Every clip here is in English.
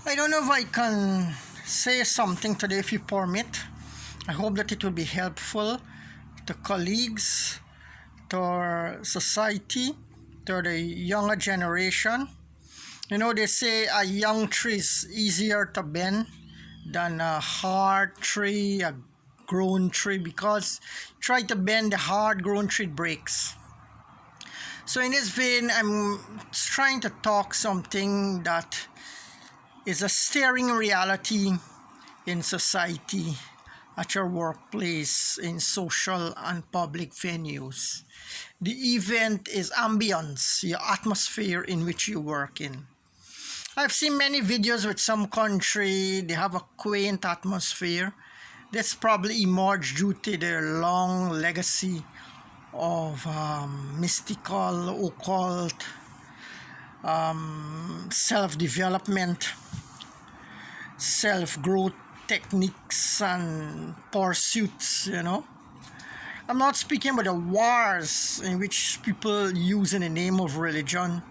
I don't know if I can say something today, if you permit. I hope that it will be helpful to colleagues, to our society, to the younger generation. You know, they say a young tree is easier to bend than a hard tree, a grown tree, because try to bend the hard grown tree, it breaks. So in this vein, I'm trying to talk something that is a staring reality in society, at your workplace, in social and public venues. The event is ambience, your atmosphere in which you work in. I've seen many videos with some country, they have a quaint atmosphere. That's probably emerged due to their long legacy of mystical, occult, self-development, self-growth techniques and pursuits, I'm not speaking about the wars in which people use in the name of religion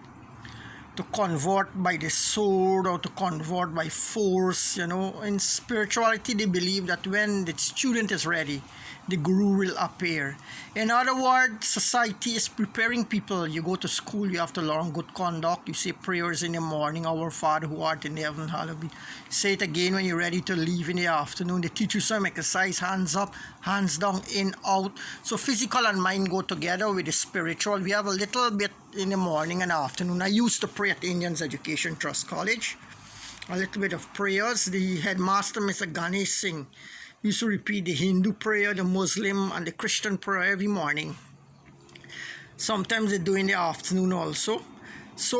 to convert by the sword or to convert by force. In spirituality, they believe that when the student is ready, the guru will appear. In other words, society is preparing people. You go to school, you have to learn good conduct. You say prayers in the morning, our Father who art in heaven, hallowed be. Say it again when you're ready to leave in the afternoon. They teach you some exercise, hands up, hands down, in, out. So physical and mind go together with the spiritual. We have a little bit in the morning and afternoon. I used to pray at Indians Education Trust College. A little bit of prayers. The headmaster, Mr. Ganesh Singh, used to repeat the Hindu prayer, the Muslim and the Christian prayer every morning. Sometimes they do in the afternoon also. So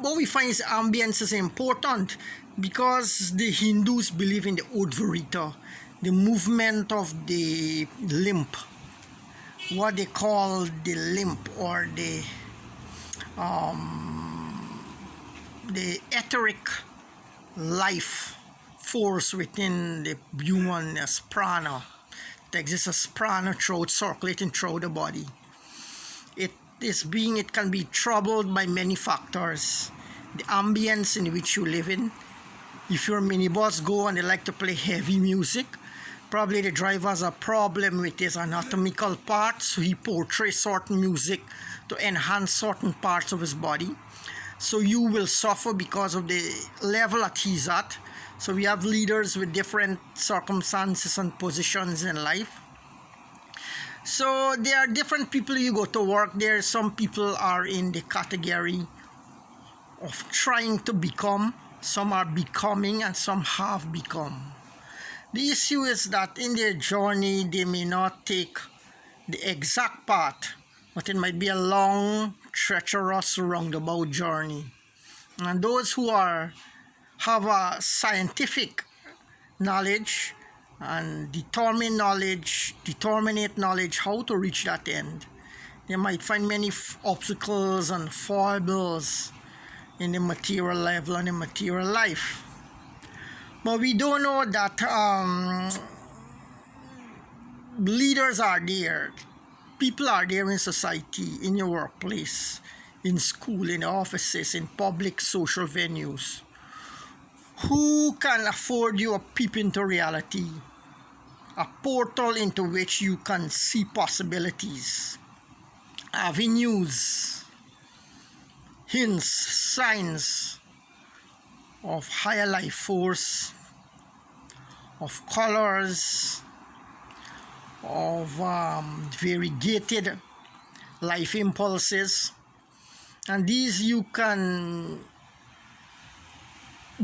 what we find is ambience is important because the Hindus believe in the Udvarita, the movement of the limb, what they call the limb, or the etheric life force within the human as prana. There exists as prana throughout, circulating throughout the body. It can be troubled by many factors. The ambience in which you live in. If your minibus go and they like to play heavy music, probably the driver has a problem with his anatomical parts, so he portrays certain music to enhance certain parts of his body. So you will suffer because of the level that he's at. So we have leaders with different circumstances and positions in life. So there are different people you go to work there. Some people are in the category of trying to become. Some are becoming and some have become. The issue is that in their journey, they may not take the exact path, but it might be a long, treacherous, roundabout journey. And those who have a scientific knowledge and determinate knowledge how to reach that end, they might find many obstacles and foibles in the material level and the material life. But we don't know that leaders are there, people are there in society, in your workplace, in school, in offices, in public social venues, who can afford you a peep into reality, a portal into which you can see possibilities, avenues, hints, signs of higher life force, of colors, of variegated life impulses. And these you can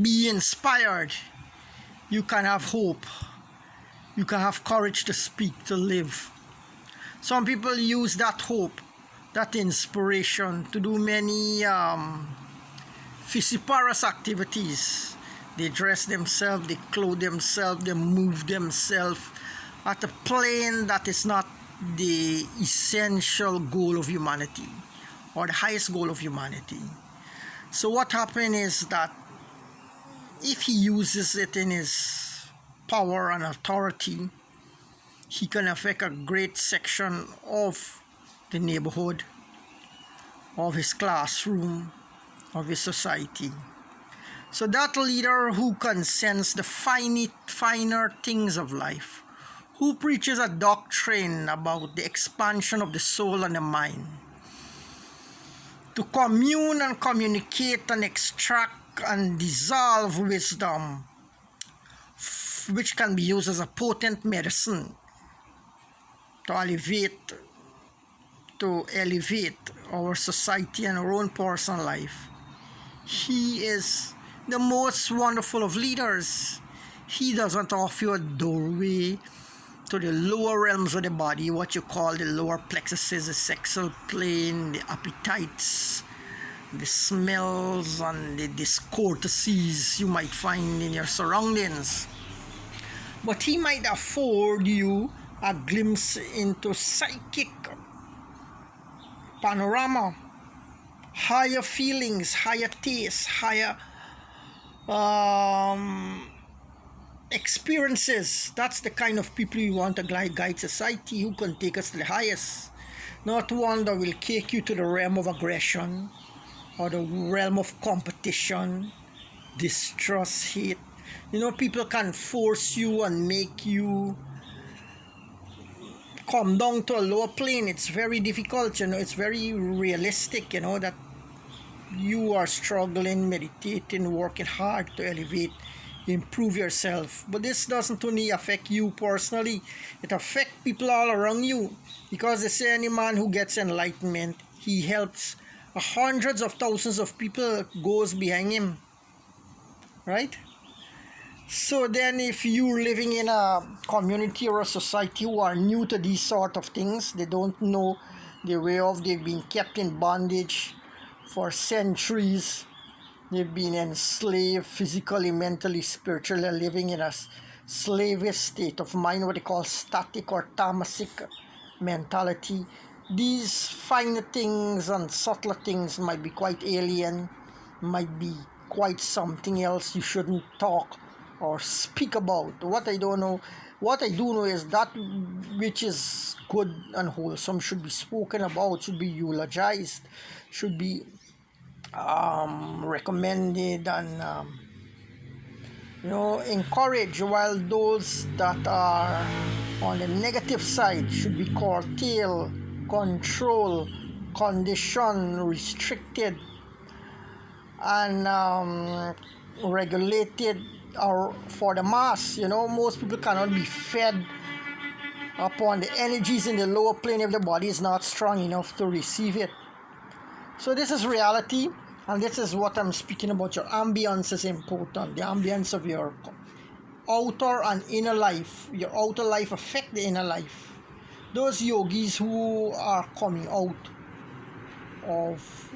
be inspired, you can have hope, you can have courage to speak, to live. Some people use that hope, that inspiration to do many vociferous activities. They dress themselves, they clothe themselves, they move themselves at a plane that is not the essential goal of humanity or the highest goal of humanity. So what happens is that if he uses it in his power and authority, he can affect a great section of the neighborhood, of his classroom, of his society. So that leader who can sense the finer things of life, who preaches a doctrine about the expansion of the soul and the mind, to commune and communicate and extract and dissolve wisdom, which can be used as a potent medicine to elevate our society and our own personal life. He is the most wonderful of leaders. He doesn't offer you a doorway to the lower realms of the body, what you call the lower plexuses, the sexual plane, the appetites, the smells, and the discourtesies you might find in your surroundings. But he might afford you a glimpse into psychic panorama, higher feelings, higher tastes, higher experiences. That's the kind of people we want to guide society, who can take us to the highest. Not one that will take you to the realm of aggression or the realm of competition, distrust, hate. People can force you and make you come down to a lower plane. It's very difficult, it's very realistic, that you are struggling, meditating, working hard to elevate, improve yourself. But this doesn't only affect you personally, it affects people all around you, because they say any man who gets enlightenment, he helps hundreds of thousands of people goes behind him, right? So then if you're living in a community or a society who are new to these sort of things, they don't know the way of, they've been kept in bondage for centuries, they've been enslaved physically, mentally, spiritually, living in a slavish state of mind, what they call static or tamasic mentality. These finer things and subtler things might be quite alien, might be quite something else you shouldn't talk or speak about. What I do know is that which is good and wholesome should be spoken about, should be eulogized, should be recommended and encouraged, while those that are on the negative side should be curtailed, controlled, conditioned, restricted, and regulated or for the mass. Most people cannot be fed upon the energies in the lower plane if the body is not strong enough to receive it. So this is reality, and this is what I'm speaking about. Your ambience is important. The ambience of your outer and inner life. Your outer life affects the inner life. Those yogis who are coming out of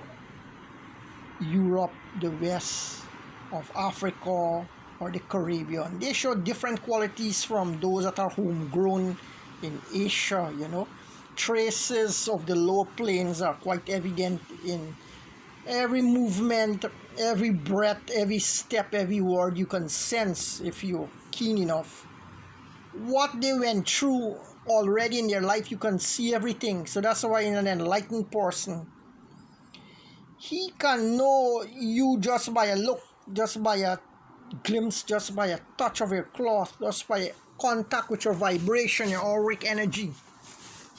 Europe, the West, of Africa, or the Caribbean, they show different qualities from those that are homegrown in Asia. Traces of the lower planes are quite evident in every movement, every breath, every step, every word. You can sense, if you're keen enough, what they went through already in their life. You can see everything. So that's why in an enlightened person, he can know you just by a look, just by a glimpse, just by a touch of your cloth, just by contact with your vibration, your auric energy.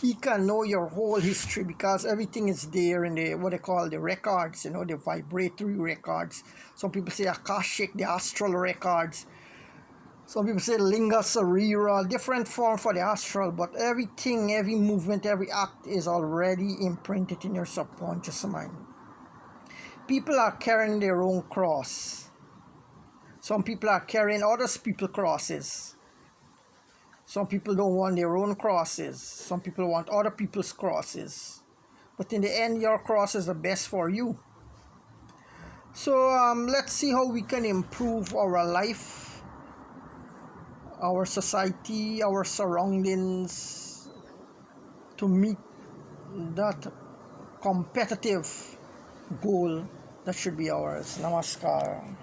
He can know your whole history, because everything is there in the what they call the records, the vibratory records. Some people say Akashic, the astral records. Some people say Linga Sarira, different form for the astral, but everything, every movement, every act is already imprinted in your subconscious mind. People are carrying their own cross. Some people are carrying other people's crosses. Some people don't want their own crosses. Some people want other people's crosses. But in the end, your cross is the best for you. So let's see how we can improve our life, our society, our surroundings to meet that competitive goal that should be ours. Namaskar.